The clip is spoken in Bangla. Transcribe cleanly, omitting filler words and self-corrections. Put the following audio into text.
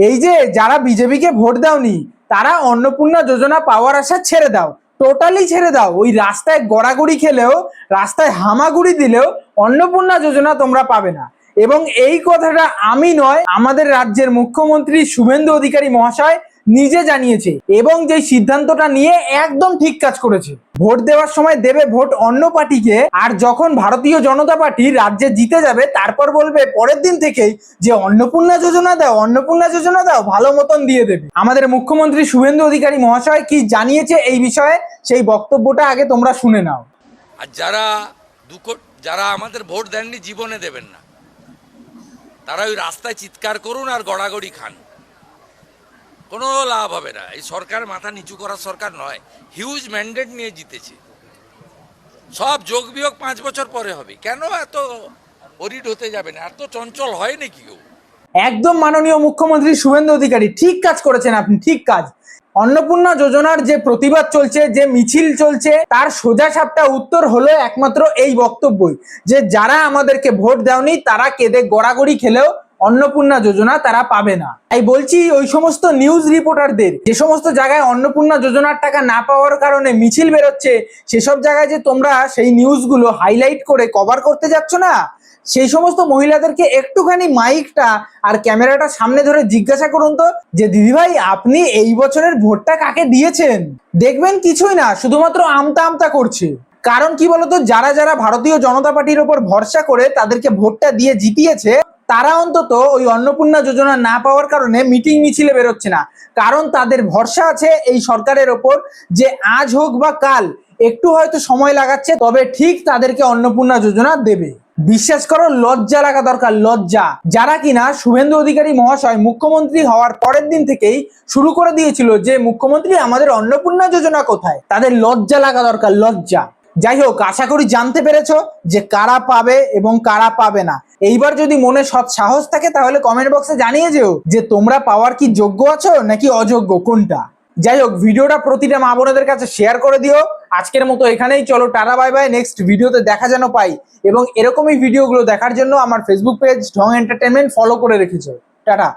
এই যে যারা বিজেপিকে ভোট দাওনি তারা অন্নপূর্ণা যোজনা পাওয়ার আশা ছেড়ে দাও, টোটালি ছেড়ে দাও। ওই রাস্তায় গড়াগড়ি খেলেও, রাস্তায় হামাগুড়ি দিলেও অন্নপূর্ণা যোজনা তোমরা পাবে না। এবং এই কথাটা আমি নয়, আমাদের রাজ্যের মুখ্যমন্ত্রী শুভেন্দু অধিকারী মহাশয় নিজে জানিয়েছে এবং যে সিদ্ধান্তটা নিয়ে একদম ঠিক কাজ করেছে। ভোট দেওয়ার সময় দেবে ভোট অন্য পার্টিকে, আর যখন ভারতীয় জনতা পার্টি রাজ্যে জিতে যাবে তারপর বলবে পরের দিন থেকেই যে অন্নপূর্ণা যোজনা দাও, অন্নপূর্ণা যোজনা দাও, ভালো মতন দিয়ে দেবে। আমাদের মুখ্যমন্ত্রী শুভেন্দু অধিকারী মহাশয় কি জানিয়েছে এই বিষয়ে, সেই বক্তব্যটা আগে তোমরা শুনে নাও। আর যারা আমাদের ভোট দেননি, জীবনে দেবেন না, তারা ওই রাস্তায় চিৎকার করুন আর গড়াগড়ি খান, কোনো লাভ হবে না। এই সরকার মাথা নিচু করার সরকার নয়, হিউজ ম্যান্ডেট নিয়ে জিতেছে। সব যোগ বিয়োগ 5 বছর পরে হবে, কেন এত অরিড হতে যাবেন? এত চঞ্চল হয় নাকি কেউ? একদম মাননীয় মুখ্যমন্ত্রী শুভেন্দু অধিকারী ঠিক কাজ করেছেন আপনি, ঠিক কাজ। অন্নপূর্ণা যোজনার যে প্রতিবাদ চলছে, যে মিছিল চলছে, তার সোজা সাপটা উত্তর হলো একমাত্র এই বক্তব্যই, যে যারা আমাদেরকে ভোট দেওনি তারা কেঁদে গড়াগড়ি খেলেও অন্নপূর্ণা যোজনা তারা পাবে না। তাই বলছি ওই সমস্ত নিউজ রিপোর্টারদের, যে সমস্ত জায়গায় অন্নপূর্ণা যোজনার টাকা না পাওয়ার কারণে মিছিল বেরোচ্ছে, সেসব জায়গায় যে তোমরা সেই নিউজগুলো হাইলাইট করে কভার করতে যাচ্ছ না, সেই সমস্ত মহিলাদেরকে একটুখানি মাইকটা আর ক্যামেরাটা সামনে ধরে জিজ্ঞাসা করুন তো, যে দিদিভাই আপনি এই বছরের ভোটটা কাকে দিয়েছেন? দেখবেন কিছুই না, শুধুমাত্র আমতা আমতা করছে। কারণ কি বলতো, যারা যারা ভারতীয় জনতা পার্টির ওপর ভরসা করে তাদেরকে ভোটটা দিয়ে জিতিয়েছে, তারা অন্তত ওই অন্নপূর্ণা যোজনা না পাওয়ার কারণে মিটিং মিছিলে বেরোচ্ছে না। কারণ তাদের ভরসা আছে এই সরকারের ওপর, যে আজ হোক বা কাল, একটু হয়তো সময় লাগাচ্ছে, তবে ঠিক তাদেরকে অন্নপূর্ণা যোজনা দেবে। বিশ্বাস করো, লজ্জা লাগা দরকার, লজ্জা। যারা কিনা শুভেন্দু অধিকারী মহাশয় মুখ্যমন্ত্রী হওয়ার পরের দিন থেকেই শুরু করে দিয়েছিল যে মুখ্যমন্ত্রী আমাদের অন্নপূর্ণা যোজনা কোথায়, তাদের লজ্জা লাগা দরকার, লজ্জা। যাই হোক, আশা করি জানতে পেরেছো যে কারা পাবে এবং কারা পাবে না। এইবার যদি মনে সৎ সাহস থাকে তাহলে কমেন্ট বক্সে জানিয়ে যেও যে তোমরা পাওয়ার কি যোগ্য আছো নাকি অযোগ্য, কোনটা। যাই হোক, ভিডিওটা প্রতিটা মা বোনেদের কাছে শেয়ার করে দিও। আজকের মতো এখানেই, চলো টাটা বাই বাই। নেক্সট ভিডিওতে দেখা যেন পাই, এবং এরকমই ভিডিওগুলো দেখার জন্য আমার ফেসবুক পেজ ঢং এন্টারটেনমেন্ট ফলো করে রেখেছো। টাটা।